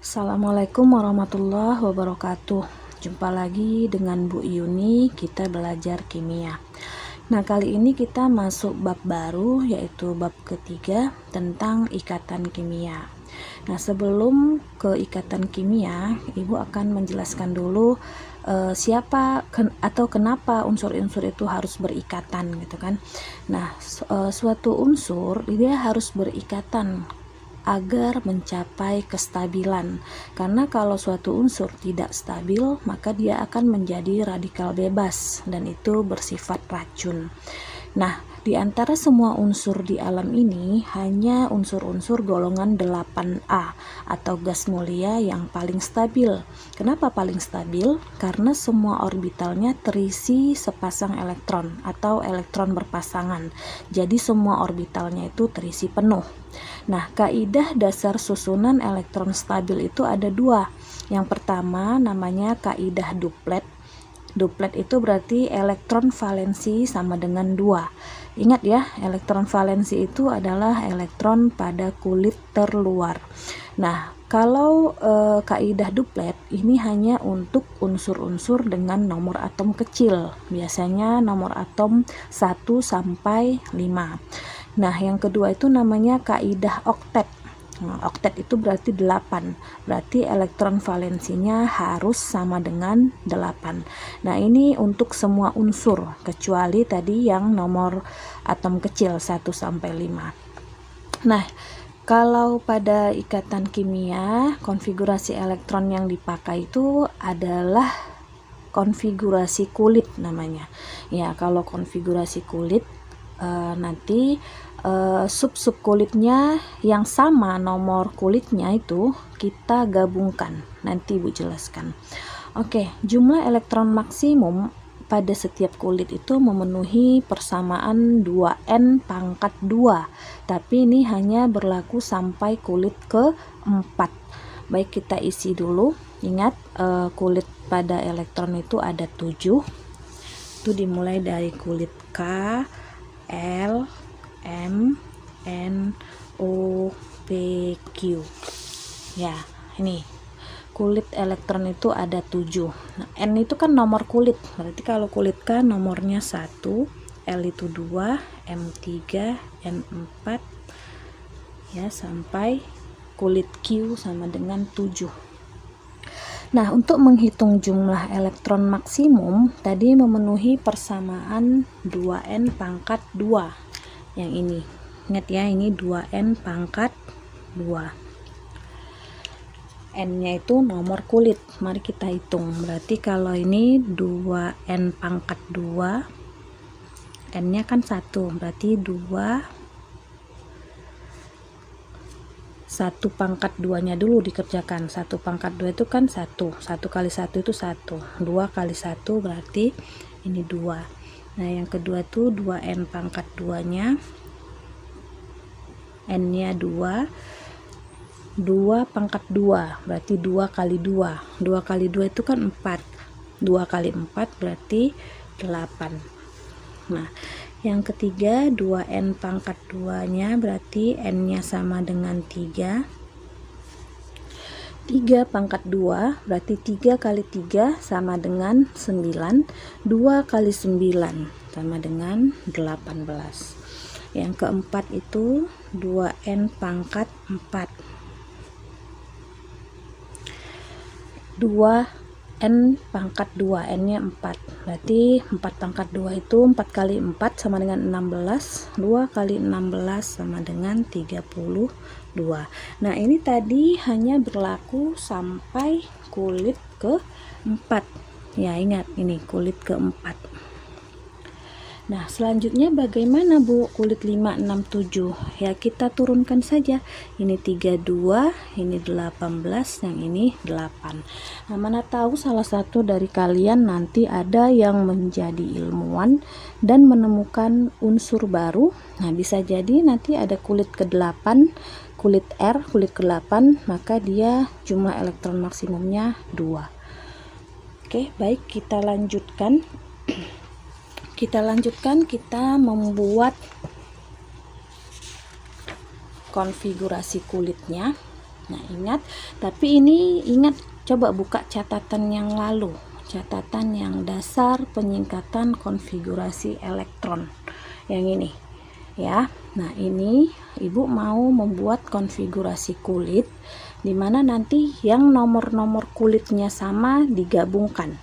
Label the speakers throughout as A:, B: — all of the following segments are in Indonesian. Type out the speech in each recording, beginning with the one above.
A: Assalamualaikum warahmatullahi wabarakatuh. Jumpa lagi dengan Bu Yuni, kita belajar kimia. Nah, kali ini kita masuk bab baru, yaitu bab ketiga tentang ikatan kimia. Nah, sebelum ke ikatan kimia, Ibu akan menjelaskan dulu siapa atau kenapa unsur-unsur itu harus berikatan gitu kan. Nah, suatu unsur dia harus berikatan agar mencapai kestabilan, karena kalau suatu unsur tidak stabil maka dia akan menjadi radikal bebas dan itu bersifat racun. Nah, di antara semua unsur di alam ini hanya unsur-unsur golongan 8A atau gas mulia yang paling stabil. Kenapa paling stabil? Karena semua orbitalnya terisi sepasang elektron atau elektron berpasangan. Jadi semua orbitalnya itu terisi penuh. Nah, kaidah dasar susunan elektron stabil itu ada dua. Yang pertama namanya kaidah duplet. Duplet itu berarti elektron valensi sama dengan 2. Ingat ya, elektron valensi itu adalah elektron pada kulit terluar. Nah, kalau kaidah duplet ini hanya untuk unsur-unsur dengan nomor atom kecil. Biasanya nomor atom 1 sampai 5. Nah, yang kedua itu namanya kaidah oktet. Nah, oktet itu berarti 8. Berarti elektron valensinya harus sama dengan 8. Nah, ini untuk semua unsur kecuali tadi yang nomor atom kecil 1 sampai 5. Nah, kalau pada ikatan kimia, konfigurasi elektron yang dipakai itu adalah konfigurasi kulit namanya. Ya, kalau konfigurasi kulit nanti sub-sub kulitnya yang sama nomor kulitnya itu kita gabungkan. Nanti Ibu jelaskan. Oke, jumlah elektron maksimum pada setiap kulit itu memenuhi persamaan 2n pangkat 2. Tapi ini hanya berlaku sampai kulit ke-4. Baik, kita isi dulu. Ingat, kulit pada elektron itu ada 7. Itu dimulai dari kulit K, L, M, N, O, P, Q. Ya, ini kulit elektron itu ada 7. Nah, N itu kan nomor kulit. Berarti kalau kulit K nomornya 1, L itu 2, M 3, N 4 ya, sampai kulit Q sama dengan 7. Nah, untuk menghitung jumlah elektron maksimum tadi memenuhi persamaan 2n pangkat 2. Yang ini. Ingat ya, ini 2n pangkat 2. N-nya itu nomor kulit. Mari kita hitung. Berarti kalau ini 2n pangkat 2, N-nya kan 1. Berarti 1 pangkat 2 nya dulu dikerjakan. 1 pangkat 2 itu kan 1 kali 1 itu 1, 2 kali 1 berarti ini 2. Nah, yang kedua tuh 2n pangkat 2 nya, n nya 2 pangkat 2 berarti 2 kali 2, 2 kali 2 itu kan 4, 2 kali 4 berarti 8. Nah, yang ketiga 2n pangkat 2 nya berarti n nya sama dengan 3. 3 pangkat 2 berarti 3 kali 3 sama dengan 9. 2 kali 9 sama dengan 18. Yang keempat itu 2n pangkat 4. 2n pangkat 2, n nya 4 berarti 4 pangkat 2 itu 4 kali 4 sama dengan 16, 2 kali 16 sama dengan 32. Nah, ini tadi hanya berlaku sampai kulit ke-4 ya, ingat ini kulit ke-4. Nah, selanjutnya bagaimana Bu kulit 5, 6, 7? Ya, kita turunkan saja. Ini 32, ini 18, yang ini 8. Nah, mana tahu salah satu dari kalian nanti ada yang menjadi ilmuwan dan menemukan unsur baru. Nah, bisa jadi nanti ada kulit ke-8, kulit R, kulit ke-8, maka dia jumlah elektron maksimumnya 2. Oke, baik, kita lanjutkan. Kita membuat konfigurasi kulitnya. Nah, ingat, tapi ini ingat, coba buka catatan yang lalu, catatan yang dasar penyingkatan konfigurasi elektron yang ini ya. Nah, ini Ibu mau membuat konfigurasi kulit dimana nanti yang nomor-nomor kulitnya sama digabungkan.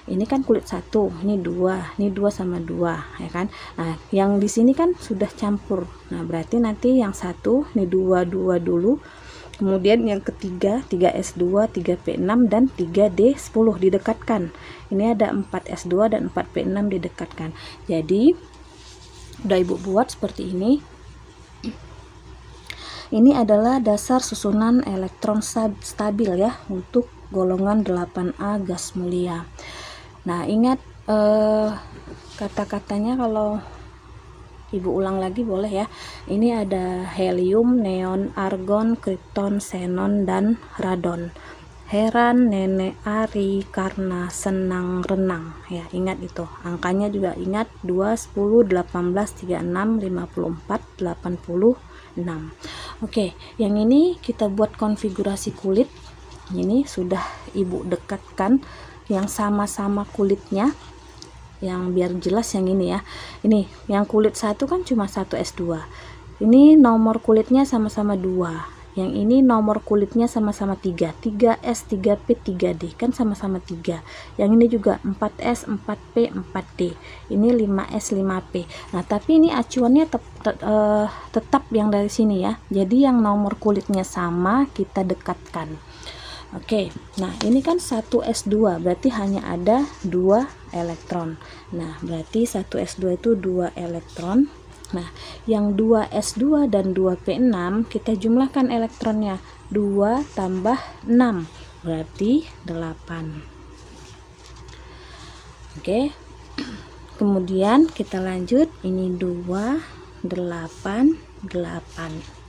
A: Ini kan kulit 1, ini 2, ini 2 sama 2 ya kan. Nah, yang di sini kan sudah campur. Nah, berarti nanti yang 1 ini 2 dulu. Kemudian yang ketiga 3S2, 3P6 dan 3D10 didekatkan. Ini ada 4S2 dan 4P6 didekatkan. Jadi udah Ibu buat seperti ini. Ini adalah dasar susunan elektron stabil ya untuk golongan 8A gas mulia. Nah, ingat kata-katanya, kalau Ibu ulang lagi boleh ya. Ini ada helium, neon, argon, krypton, xenon, dan radon. Heran nenek Ari karena senang renang ya, ingat itu angkanya juga, ingat 2, 10, 18, 36, 54, 86. Oke, yang ini kita buat konfigurasi kulit. Ini sudah Ibu dekatkan yang sama-sama kulitnya, yang biar jelas yang ini ya. Ini yang kulit 1 kan cuma 1S2, ini nomor kulitnya sama-sama 2, yang ini nomor kulitnya sama-sama 3, 3S, 3P, 3D kan sama-sama 3. Yang ini juga 4S, 4P, 4D. Ini 5S, 5P. Nah, tapi ini acuannya tetap yang dari sini ya. Jadi yang nomor kulitnya sama kita dekatkan. Oke, nah ini kan 1S2, berarti hanya ada 2 elektron. Nah, berarti 1S2 itu 2 elektron. Nah, yang 2S2 dan 2P6 kita jumlahkan elektronnya, 2 tambah 6 berarti 8. Oke, kemudian kita lanjut, ini 2, 8, 8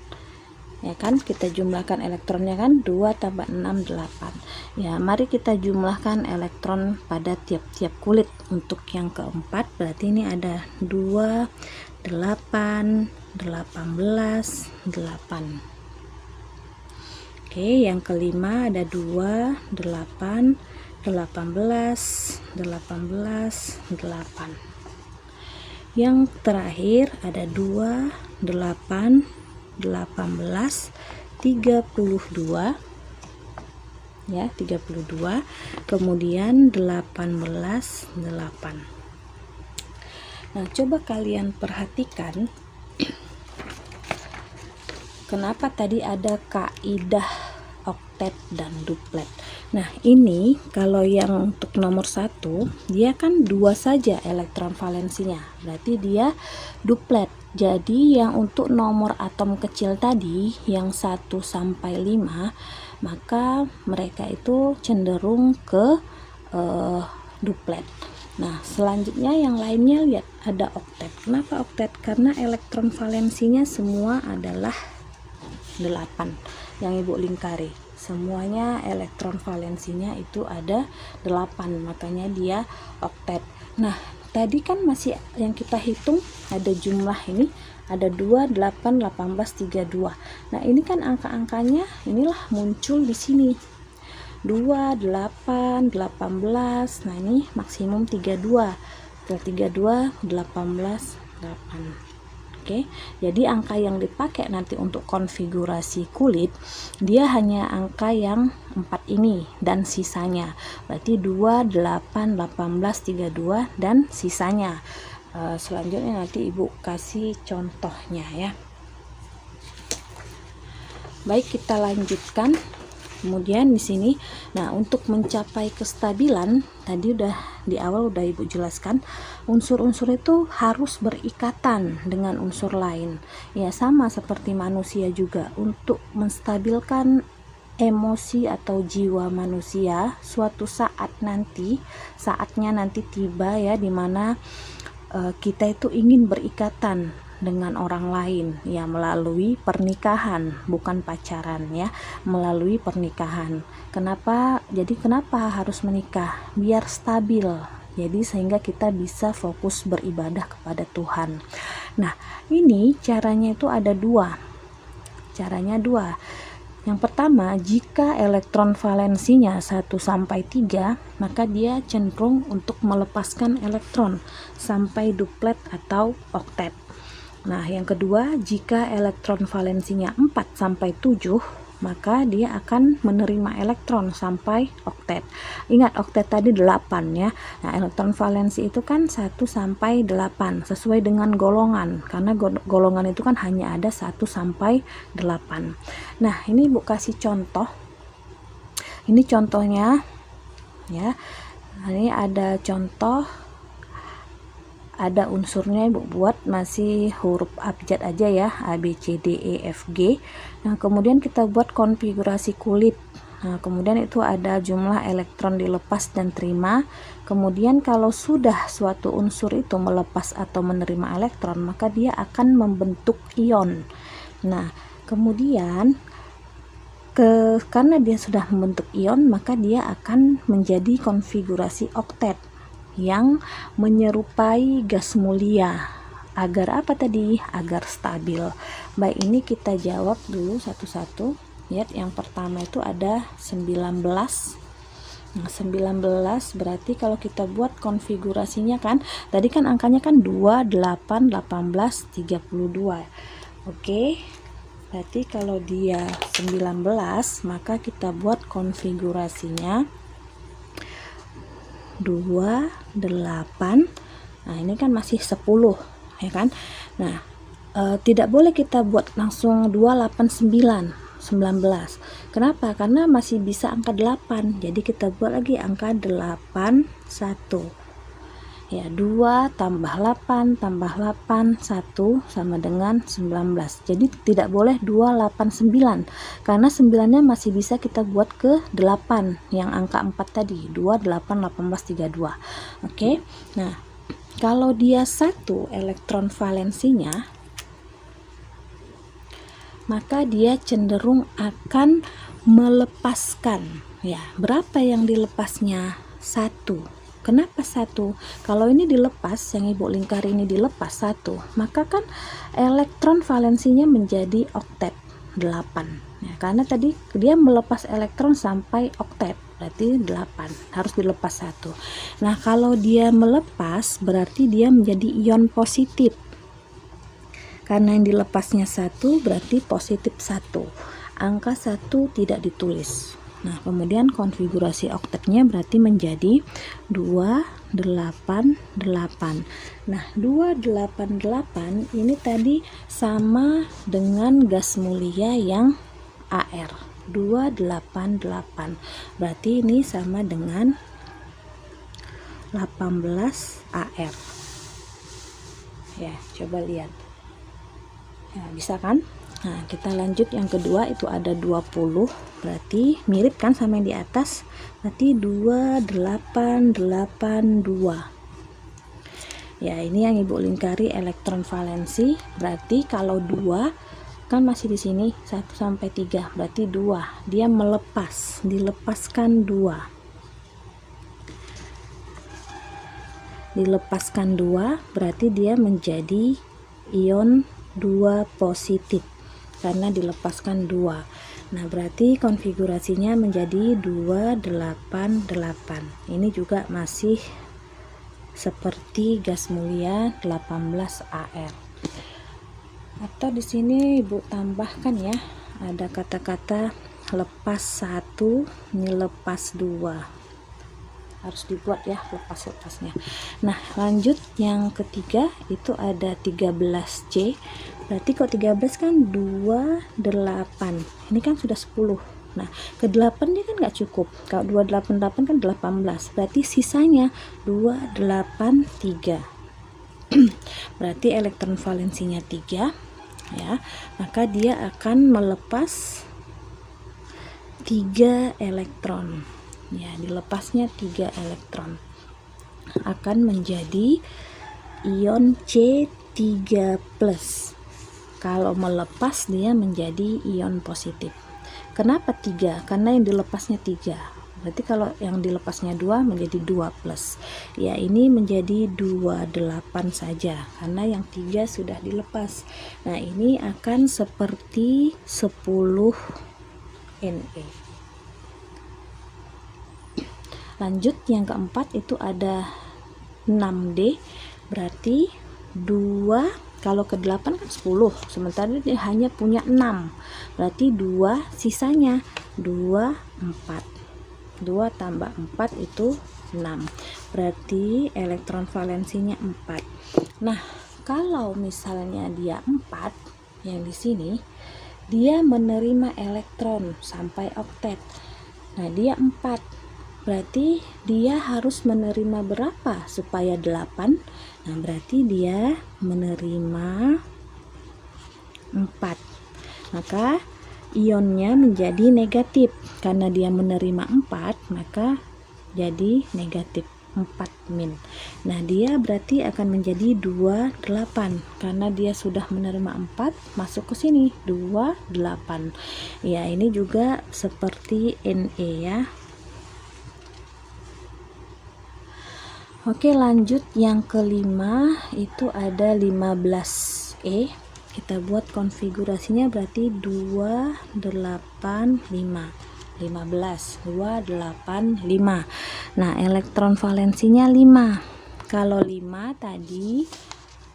A: ya kan, kita jumlahkan elektronnya kan, 2 tambah 6 8 ya. Mari kita jumlahkan elektron pada tiap-tiap kulit. Untuk yang keempat berarti ini ada 2, 8, 18, 8. Oke, yang kelima ada 2, 8, 18, 18, 8. Yang terakhir ada 2, 8, 18, 32 ya, 32, kemudian 18, 8. Nah, coba kalian perhatikan kenapa tadi ada kaidah oktet dan duplet. Nah, ini kalau yang untuk nomor 1 dia kan 2 saja elektron valensinya, berarti dia duplet. Jadi yang untuk nomor atom kecil tadi yang 1 sampai 5, maka mereka itu cenderung ke duplet. Nah, selanjutnya yang lainnya lihat ada oktet. Kenapa oktet? Karena elektron valensinya semua adalah 8 yang Ibu lingkari. Semuanya elektron valensinya itu ada 8, makanya dia oktet. Nah, tadi kan masih yang kita hitung ada jumlah ini, ada 2, 8, 18, 32. Nah, ini kan angka-angkanya inilah muncul di sini. 2, 8, 18. Nah, ini maksimum 32. 32, 18, 8. Oke, jadi angka yang dipakai nanti untuk konfigurasi kulit dia hanya angka yang 4 ini dan sisanya. Berarti 2, 8, 18, 32 dan sisanya. Selanjutnya nanti Ibu kasih contohnya ya. Baik, kita lanjutkan. Kemudian di sini, nah untuk mencapai kestabilan tadi udah di awal udah Ibu jelaskan, unsur-unsur itu harus berikatan dengan unsur lain. Ya, sama seperti manusia juga, untuk menstabilkan emosi atau jiwa manusia suatu saat nanti, saatnya nanti tiba ya, dimana kita itu ingin berikatan dengan orang lain ya, melalui pernikahan, bukan pacaran ya, melalui pernikahan. Kenapa? Jadi kenapa harus menikah? Biar stabil. Jadi sehingga kita bisa fokus beribadah kepada Tuhan. Nah, ini caranya itu ada 2. Caranya 2. Yang pertama, jika elektron valensinya 1 sampai 3, maka dia cenderung untuk melepaskan elektron sampai duplet atau oktet. Nah, yang kedua, jika elektron valensinya 4 sampai 7, maka dia akan menerima elektron sampai oktet. Ingat, oktet tadi 8 ya. Nah, elektron valensi itu kan 1 sampai 8 sesuai dengan golongan, karena golongan itu kan hanya ada 1 sampai 8. Nah, ini Ibu kasih contoh. Ini contohnya ya. Ini ada contoh, ada unsurnya Ibu buat masih huruf abjad aja ya, A B C D E F G. Nah, kemudian kita buat konfigurasi kulit. Nah, kemudian itu ada jumlah elektron dilepas dan terima. Kemudian kalau sudah suatu unsur itu melepas atau menerima elektron, maka dia akan membentuk ion. Nah, kemudian karena dia sudah membentuk ion, maka dia akan menjadi konfigurasi oktet yang menyerupai gas mulia. Agar apa tadi? Agar stabil. Baik, ini kita jawab dulu satu-satu. Lihat, yang pertama itu ada 19. Nah, 19 berarti kalau kita buat konfigurasinya kan, tadi kan angkanya kan 2, 8, 18, 32. Oke. Berarti kalau dia 19, maka kita buat konfigurasinya 2, 8. Nah, ini kan masih 10 ya kan. Nah, tidak boleh kita buat langsung 289 19. Kenapa? Karena masih bisa angka 8. Jadi kita buat lagi angka 81 ya. 2 tambah 8 tambah 8 1 sama dengan 19. Jadi tidak boleh 289, karena 9-nya masih bisa kita buat ke 8 yang angka 4 tadi, 2 8 18 32. Oke. Nah, kalau dia 1 elektron valensinya, maka dia cenderung akan melepaskan ya. Berapa yang dilepasnya? 1. Kenapa 1? Kalau ini dilepas, yang Ibu lingkari ini dilepas 1, maka kan elektron valensinya menjadi oktet 8 ya, karena tadi dia melepas elektron sampai oktet, berarti 8 harus dilepas 1. Nah, kalau dia melepas berarti dia menjadi ion positif, karena yang dilepasnya 1 berarti positif 1. Angka 1 tidak ditulis. Nah, kemudian konfigurasi oktetnya berarti menjadi 288. Nah, 288 ini tadi sama dengan gas mulia yang AR. 288. Berarti ini sama dengan 18 AR. Ya, coba lihat. Ya, bisa kan? Nah, kita lanjut yang kedua, itu ada 20, berarti mirip kan sama yang di atas, berarti 2882 ya. Ini yang Ibu lingkari elektron valensi, berarti kalau 2 kan masih di sini 1 sampai 3, berarti 2 dia melepas, dilepaskan 2 berarti dia menjadi ion 2 positif karena dilepaskan 2. Nah, berarti konfigurasinya menjadi 288. Ini juga masih seperti gas mulia 18 AR. Atau di sini Ibu tambahkan ya, ada kata-kata lepas 1, ini lepas 2. Harus dibuat ya lepas-lepasnya. Nah, lanjut yang ketiga, itu ada 13C. Berarti kok 13 kan 28. Ini kan sudah 10. Nah, ke 8 dia kan nggak cukup. Kalau 288 kan 18. Berarti sisanya 283. Berarti elektron valensinya 3 ya. Maka dia akan melepas 3 elektron. Ya, dilepasnya 3 elektron, akan menjadi ion C3+. Kalau melepas dia menjadi ion positif. Kenapa 3? Karena yang dilepasnya 3. Berarti kalau yang dilepasnya 2 menjadi 2+. Ya, ini menjadi 28 saja karena yang 3 sudah dilepas. Nah, ini akan seperti 10 Na. Lanjut yang keempat itu ada 6D, berarti 2, kalau ke 8 kan 10, sementara dia hanya punya 6, berarti 2 sisanya 2, 4. 2 tambah 4 itu 6, berarti elektron valensinya 4. Nah, kalau misalnya dia 4, yang di sini dia menerima elektron sampai oktet. Nah, dia 4, berarti dia harus menerima berapa supaya 8? Nah, berarti dia menerima 4. Maka ionnya menjadi negatif. Karena dia menerima 4, maka jadi negatif 4-. Nah, dia berarti akan menjadi 28 karena dia sudah menerima 4, masuk ke sini 28. Ya, ini juga seperti Ne ya. Oke, lanjut yang kelima itu ada 15E. Kita buat konfigurasinya berarti 285. 285. Nah, elektron valensinya 5. Kalau 5 tadi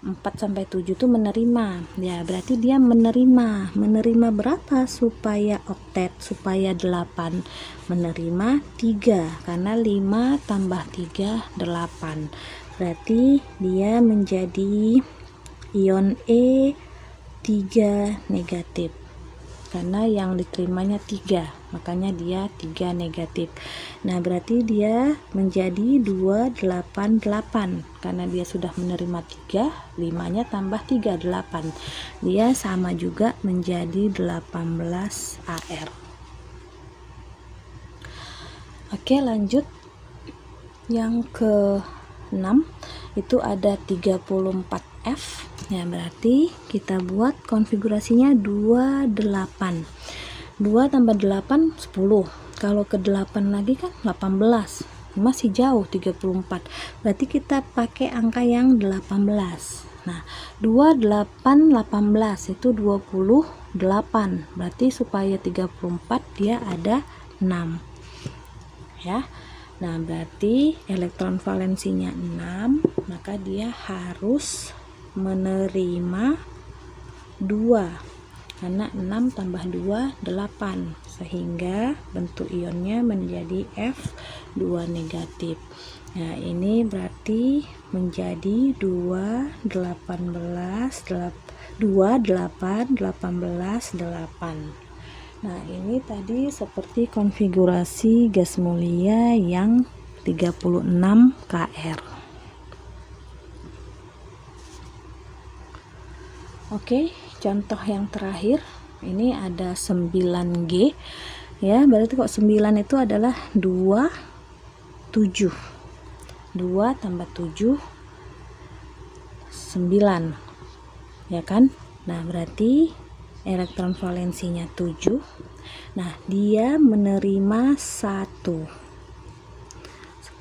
A: 4 sampai 7 itu menerima. Ya, berarti dia menerima berapa supaya oktet, supaya 8? Menerima 3, karena 5 tambah 3 8. Berarti dia menjadi ion E3 negatif. Karena yang diterimanya 3, makanya dia 3 negatif. Nah, berarti dia menjadi 288 karena dia sudah menerima 3, 5-nya tambah 3 8. Dia sama juga menjadi 18 AR. Oke, lanjut yang ke-6 itu ada 34F. Ya, berarti kita buat konfigurasinya 28. 2 tambah 8 10. Kalau ke 8 lagi kan 18. Masih jauh 34. Berarti kita pakai angka yang 18. Nah, 28 18 itu 28. Berarti supaya 34 dia ada 6. Ya. Nah, berarti elektron valensinya 6, maka dia harus menerima 2 karena 6 tambah 2 8, sehingga bentuk ionnya menjadi F2 negatif. Nah, ini berarti menjadi 2 8 8. Nah, ini tadi seperti konfigurasi gas mulia yang 36 KR. Oke, contoh yang terakhir ini ada 9G ya, berarti kok 9 itu adalah 2 7. 2 tambah 7 9 ya kan. Nah, berarti elektron valensinya 7. Nah, dia menerima 1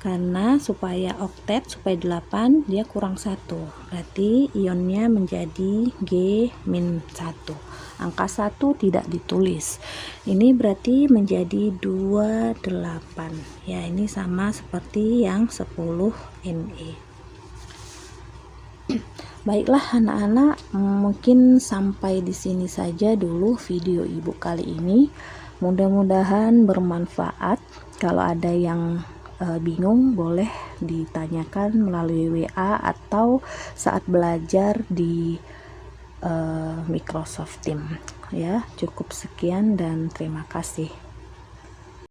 A: karena supaya oktet, supaya 8 dia kurang 1, berarti ionnya menjadi G-1. Angka 1 tidak ditulis. Ini berarti menjadi 28. Ya, ini sama seperti yang 10 Ne. Baiklah anak-anak, mungkin sampai di sini saja dulu video ibu kali ini. Mudah-mudahan bermanfaat. Kalau ada yang bingung boleh ditanyakan melalui WA atau saat belajar di Microsoft Teams ya. Cukup sekian dan terima kasih.